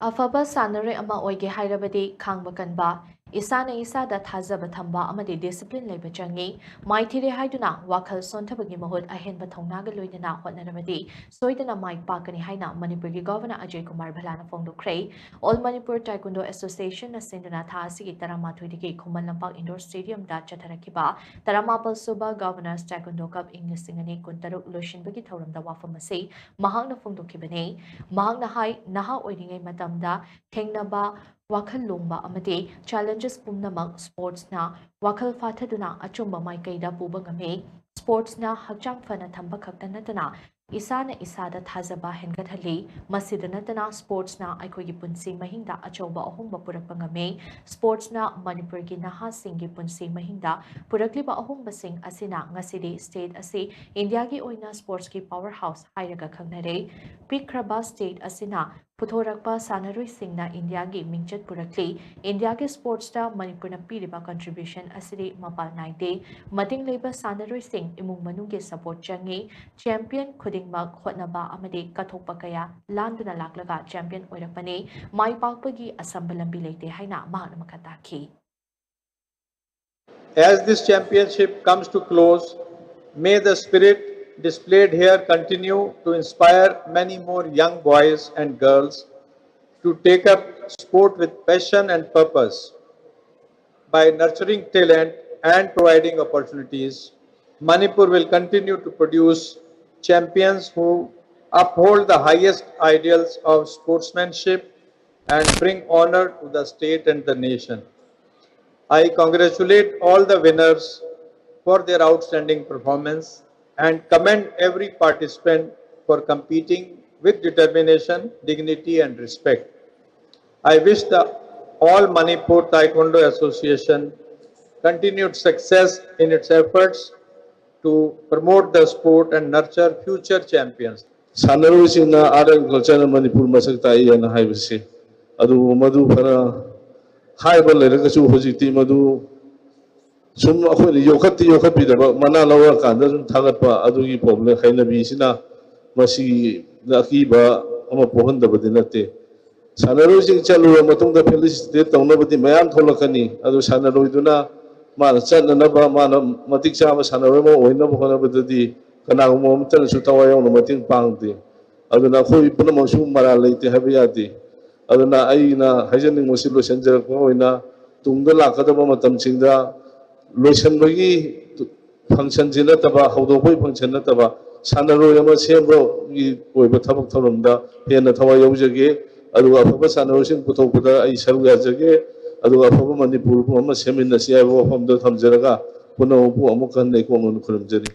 ꯑꯐꯕ ꯁꯥꯟꯅꯔꯣꯏ ꯑꯃ ꯑꯣꯏꯒꯦ ꯍꯥꯏꯔꯕꯗꯤ ꯈꯥꯡꯕ ꯀꯟꯕ, ꯏꯁꯥꯅ ꯏꯁꯥꯗ ꯊꯥꯖꯕ ꯊꯝꯕ ꯑꯃꯗꯤ ꯗꯤꯁꯤꯄ꯭ꯂꯤꯟ ꯂꯩꯕ ꯆꯪꯏ꯫ ꯃꯥꯏꯊꯤꯔꯦ ꯍꯥꯏꯗꯨꯅ ꯋꯥꯈꯜ ꯁꯣꯟꯊꯕꯒꯤ ꯃꯍꯨꯠ ꯑꯍꯦꯟꯕ ꯊꯧꯅꯥꯒ ꯂꯣꯏꯅꯅ ꯍꯣꯠꯅꯔꯕꯗꯤ ꯁꯣꯏꯗꯅ ꯃꯥꯏ ꯄꯥꯛꯀꯅꯤ ꯍꯥꯏꯅ ꯃꯅꯤꯄꯨꯔꯒꯤ ꯒꯚꯔꯅꯔ ꯑꯖय ꯀꯨꯃꯥꯔ ꯚꯂꯥꯅ ꯐꯣꯡꯗꯣꯛꯈ꯭ꯔꯦ꯫ ꯑꯣꯜ ꯃꯅꯤꯄꯨꯔ ꯇꯥꯏꯀꯨꯟꯗꯣ ꯑꯦꯁꯣꯁꯤꯌꯦꯁꯟꯅ ꯁꯤꯟꯗꯨꯅ ꯊꯥ ꯑꯁꯤꯒꯤ 12ꯗꯒꯤ ꯈꯨꯃꯟ ꯂꯝꯄꯥꯛ ꯏꯟꯗꯣꯔ ꯁ꯭ꯇꯦꯗꯤꯌꯝꯗ ꯆꯠꯊꯔꯛꯈꯤꯕ 19 ꯁꯨꯕ ꯒꯚꯔꯅꯔꯁ ꯇꯥꯏꯀꯨꯟꯗꯣ ꯀꯞ ꯏꯪ 2026 ꯂꯣꯏꯁꯤꯟꯕꯒꯤ ꯊꯧꯔꯝꯗ ꯋꯥꯐꯝ ꯑꯁꯤ ꯃꯍꯥꯛꯅ ꯐꯣꯡꯗꯣꯛꯈꯤꯕꯅꯤ꯫ ꯃꯍꯥꯛꯅ ꯍꯥꯏ ꯅꯍꯥ ꯑꯣꯏꯔꯤꯉꯩ ꯃꯇꯝꯗ ꯊꯦꯡꯅꯕ ꯋꯥꯈꯜ ꯂꯣꯡꯕ ꯑꯃꯗꯤ ꯆꯦꯂꯦꯟꯖꯦꯁ ꯄꯨꯝꯅꯃꯛ ꯁ꯭ꯄꯣꯔꯠꯁꯅ ꯋꯥꯈꯜ ꯐꯥꯊꯗꯨꯅ ꯑꯆꯨꯝꯕ ꯃꯥꯏꯀꯩꯗ ꯄꯨꯕ ꯉꯝꯃꯤ꯫ ꯁ꯭ꯄꯣꯔꯠꯁꯅ ꯍꯛꯆꯥꯡ ꯐꯅ ꯊꯝꯕ ꯈꯛꯇ ꯅꯠꯇꯅ ꯏꯁꯥꯅ ꯏꯁꯥꯗ ꯊꯥꯖꯕ ꯍꯦꯟꯒꯠꯍꯜꯂꯤ꯫ ꯃꯁꯤꯗ ꯅꯠꯇꯅ ꯁ꯭ꯄꯣꯔꯠꯁꯅ ꯑꯩꯈꯣꯏꯒꯤ ꯄꯨꯟꯁꯤ ꯃꯍꯤꯡꯗ ꯑꯆꯧꯕ ꯑꯍꯣꯡꯕ ꯄꯨꯔꯛꯄ ꯉꯝꯃꯤ꯫ ꯁ꯭ꯄꯣꯔꯠꯁꯅ ꯃꯅꯤꯄꯨꯔꯒꯤ ꯅꯍꯥꯁꯤꯡꯒꯤ ꯄꯨꯟꯁꯤ ꯃꯍꯤꯡꯗ ꯄꯨꯔꯛꯂꯤꯕ ꯑꯍꯣꯡꯕꯁꯤꯡ ꯑꯁꯤꯅ ꯉꯁꯤꯗꯤ ꯁ꯭ꯇꯦꯠ ꯑꯁꯤ ꯏꯟꯗꯤꯌꯥꯒꯤ ꯑꯣꯏꯅ ꯁ꯭ꯄꯣꯔꯠꯁꯀꯤ ꯄꯥꯋꯔ ꯍꯥꯎꯁ ꯍꯥꯏꯔꯒ ꯈꯪꯅꯔꯦ꯫ ꯄꯤꯛꯈ꯭ꯔꯕ ꯁ꯭ꯇꯦꯠ ꯑꯁꯤꯅ ꯄꯨꯊꯣꯔꯛꯄ ꯁꯥꯟꯅꯔꯣꯏꯁꯤꯡꯅ ꯏꯟꯗꯤꯌꯥꯒꯤ ꯃꯤꯡꯆꯠ ꯄꯨꯔꯛꯂꯤ꯫ ꯏꯟꯗꯤꯌꯥꯒꯤ ꯁ꯭ꯄꯣꯔꯠꯁꯇ ꯃꯅꯤꯄꯨꯔꯅ ꯄꯤꯔꯤꯕ ꯀꯟꯇ꯭ꯔꯤꯕ꯭ꯌꯨꯁꯟ ꯑꯁꯤꯗꯤ ꯃꯄꯥꯜ ꯅꯥꯏꯗꯦ꯫ ꯃꯇꯤꯡ ꯂꯩꯕ ꯁꯥꯟꯅꯔꯣꯏꯁꯤꯡ ꯏꯃꯨꯡ ꯃꯅꯨꯡꯒꯤ ꯁꯄꯣꯔꯠ ꯆꯪꯏ꯫ ꯆꯦꯝꯄꯤꯌꯟ ꯈꯨꯗꯤꯡꯃꯛ ꯍꯣꯠꯅꯕ ꯑꯃꯗꯤ ꯀꯠꯊꯣꯛꯄ ꯀꯌꯥ ꯂꯥꯟꯗꯨꯅ ꯂꯥꯛꯂꯒ ꯆꯦꯝꯄꯤꯌꯟ ꯑꯣꯏꯔꯛꯄꯅꯤ꯫ ꯃꯥꯏ ꯄꯥꯛꯄꯒꯤ ꯑꯁꯝꯕ ꯂꯝꯕꯤ ꯂꯩꯇꯦ ꯍꯥꯏꯅ ꯃꯍꯥꯛꯅ ꯃꯈꯥ ꯇꯥꯈꯤ꯫ As this championship comes to close, may the spirit displayed here continue to inspire many more young boys and girls to take up sport with passion and purpose. By nurturing talent and providing opportunities, Manipur will continue to produce champions who uphold the highest ideals of sportsmanship and bring honor to the state and the nation. I congratulate all the winners for their outstanding performance and commend every participant for competing with determination, dignity and respect. I wish the All Manipur Taekwondo Association continued success in its efforts to promote the sport and nurture future champions. ꯁꯥꯟꯅꯔꯣꯏꯁꯤꯡꯅ art and ꯀꯜꯆꯔꯅ Manipur ꯃꯁꯛ ꯇꯥꯛꯏ ꯍꯥꯏꯅ ꯍꯥꯏꯕꯁꯤ ꯑꯗꯨꯕꯨ ꯃꯗꯨ ꯐꯅ ꯍꯥꯏꯕ ꯂꯩꯔꯒꯁꯨ ꯍꯧꯖꯤꯛꯇꯤ ꯃꯗꯨ ꯁꯨꯝ ꯑꯩꯈꯣꯏꯅ ꯌꯣꯛꯈꯠꯄꯤꯗꯕ ꯃꯅꯥ ꯂꯧꯔꯀꯥꯟꯗ ꯁꯨꯝ ꯊꯥꯒꯠꯄ ꯑꯗꯨꯒꯤ ꯄ꯭ꯔꯣꯕ꯭ꯂꯦꯝ ꯍꯩꯅꯕꯤꯁꯤꯅ ꯃꯁꯤꯒꯤꯗ ꯑꯀꯤꯕ ꯑꯃ ꯄꯣꯛꯍꯟꯗꯕꯗꯤ ꯅꯠꯇꯦ꯫ ꯁꯥꯟꯅꯔꯣꯏꯁꯤꯡ ꯆꯠꯂꯨꯔ ꯃꯇꯨꯡꯗ ꯐꯦꯂꯤꯁꯤꯇꯦꯠ ꯇꯧꯅꯕꯗꯤ ꯃꯌꯥꯝ ꯊꯣꯛꯂꯛꯀꯅꯤ ꯑꯗꯨ ꯁꯥꯟꯅꯔꯣꯏꯗꯨꯅ ꯃꯥꯅ ꯆꯠꯅꯅꯕ ꯃꯥꯅ ꯃꯇꯤꯛ ꯆꯥꯕ ꯁꯥꯟꯅꯔꯣꯏ ꯑꯃ ꯑꯣꯏꯅꯕ ꯍꯣꯠꯅꯕꯗꯗꯤ ꯀꯅꯥꯒꯨꯝꯕ ꯑꯃꯠꯇꯅꯁꯨ ꯊꯋꯥꯏ ꯌꯥꯎꯅ ꯃꯇꯦꯡ ꯄꯥꯡꯗꯦ꯫ ꯑꯗꯨꯅ ꯑꯩꯈꯣꯏ ꯄꯨꯝꯅꯃꯛꯁꯨ ꯃꯔꯥꯜ ꯂꯩꯇꯦ ꯍꯥꯏꯕ ꯌꯥꯗꯦ꯫ ꯑꯗꯨꯅ ꯑꯩꯅ ꯍꯥꯏꯖꯅꯤꯡꯕꯁꯤ ꯂꯣꯏꯁꯤꯟꯖꯔꯛꯄ ꯑꯣꯏꯅ ꯇꯨꯡꯗ ꯂꯥꯛꯀꯗꯕ ꯃꯇꯝꯁꯤꯡꯗ ꯂꯣꯏꯁꯤꯟꯕꯒꯤ ꯐꯪꯁꯟꯁꯤ ꯅꯠꯇꯕ ꯍꯧꯗꯣꯛꯄꯒꯤ ꯐꯪꯁꯟ ꯅꯠꯇꯕ ꯁꯥꯟꯅꯔꯣꯏ ꯑꯃ ꯁꯦꯝꯕꯒꯤ ꯑꯣꯏꯕ ꯊꯕꯛ ꯊꯧꯔꯝꯗ ꯍꯦꯟꯅ ꯊꯋꯥꯏ ꯌꯥꯎꯖꯒꯦ ꯑꯗꯨꯒ ꯑꯐꯕ ꯁꯥꯟꯅꯔꯣꯏꯁꯤꯡ ꯄꯨꯊꯣꯛꯄꯗ ꯑꯩ ꯁꯔꯨꯛ ꯌꯥꯖꯒꯦ ꯑꯗꯨꯒ ꯑꯐꯕ ꯃꯅꯤꯄꯨꯔ ꯑꯃ ꯁꯦꯝꯃꯤꯟꯅꯁꯤ ꯍꯥꯏꯕ ꯋꯥꯐꯝꯗ ꯊꯝꯖꯔꯒ ꯄꯨꯝꯅꯃꯛꯄꯨ ꯑꯃꯨꯛ ꯍꯟꯅ ꯏꯀꯣꯛꯃꯛꯅ ꯈꯨꯔꯨꯝꯖꯔꯤ꯫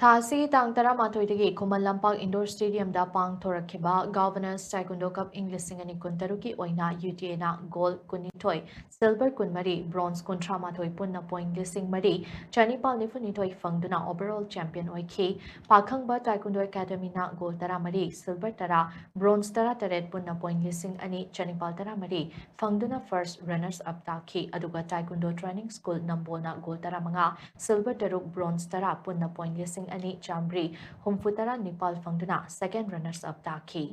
ꯊꯥ ꯑꯁꯤꯒꯤ ꯇꯥꯡ 18ꯗꯒꯤ ꯈꯨꯃꯟ ꯂꯝꯄꯥꯛ ꯏꯟꯗꯣꯔ ꯁ꯭ꯇꯦꯗꯤꯌꯝꯗ ꯄꯥꯡꯊꯣꯔꯛꯈꯤꯕ ꯒꯚꯔꯅꯔꯁ ꯇꯥꯏꯀꯨꯟꯗꯣ ꯀꯞ ꯏꯪ 2026ꯒꯤ ꯑꯣꯏꯅ UTAꯅ ꯒꯣꯜꯗ 12, ꯁꯤꯜꯚꯔ 23, ꯕ꯭ꯔꯣꯟꯖ 38 ꯄꯨꯟꯅ ꯄꯣꯏꯟꯠ 3,492 ꯐꯪꯗꯨꯅ ꯑꯣꯚꯔꯑꯣꯜ ꯆꯦꯝꯄꯤꯌꯟ ꯑꯣꯏꯈꯤ꯫ ꯄꯥꯈꯪꯕ ꯇꯥꯏꯀꯨꯟꯗꯣ ꯑꯦꯀꯥꯗꯦꯃꯤꯅ ꯒꯣꯜꯗ 13, ꯁꯤꯜꯚꯔ 10, ꯕ꯭ꯔꯣꯟꯖ 18 ꯄꯨꯟꯅ ꯄꯣꯏꯟꯠ 2,913 ꯐꯪꯗꯨꯅ ꯐꯥꯔꯁꯠ ꯔꯅꯔꯁ ꯑꯞ ꯇꯥꯈꯤ꯫ ꯑꯗꯨꯒ ꯇꯥꯏꯀꯨꯟꯗꯣ ꯇ꯭ꯔꯦꯅꯤꯡ ꯁ꯭ꯀꯨꯜ ꯅꯝꯕꯣꯜꯅ ꯒꯣꯜ 15, ꯁꯤꯜꯚꯔ 6, ꯕ꯭ꯔꯣꯟꯖ 10 ꯄꯨꯟꯅ ꯄꯣꯏꯟꯠ 2,969 ꯐꯪꯗꯨꯅ ꯁꯦꯀꯦꯟड ꯔꯅꯔꯁ ꯑꯞ ꯇꯥꯈꯤ꯫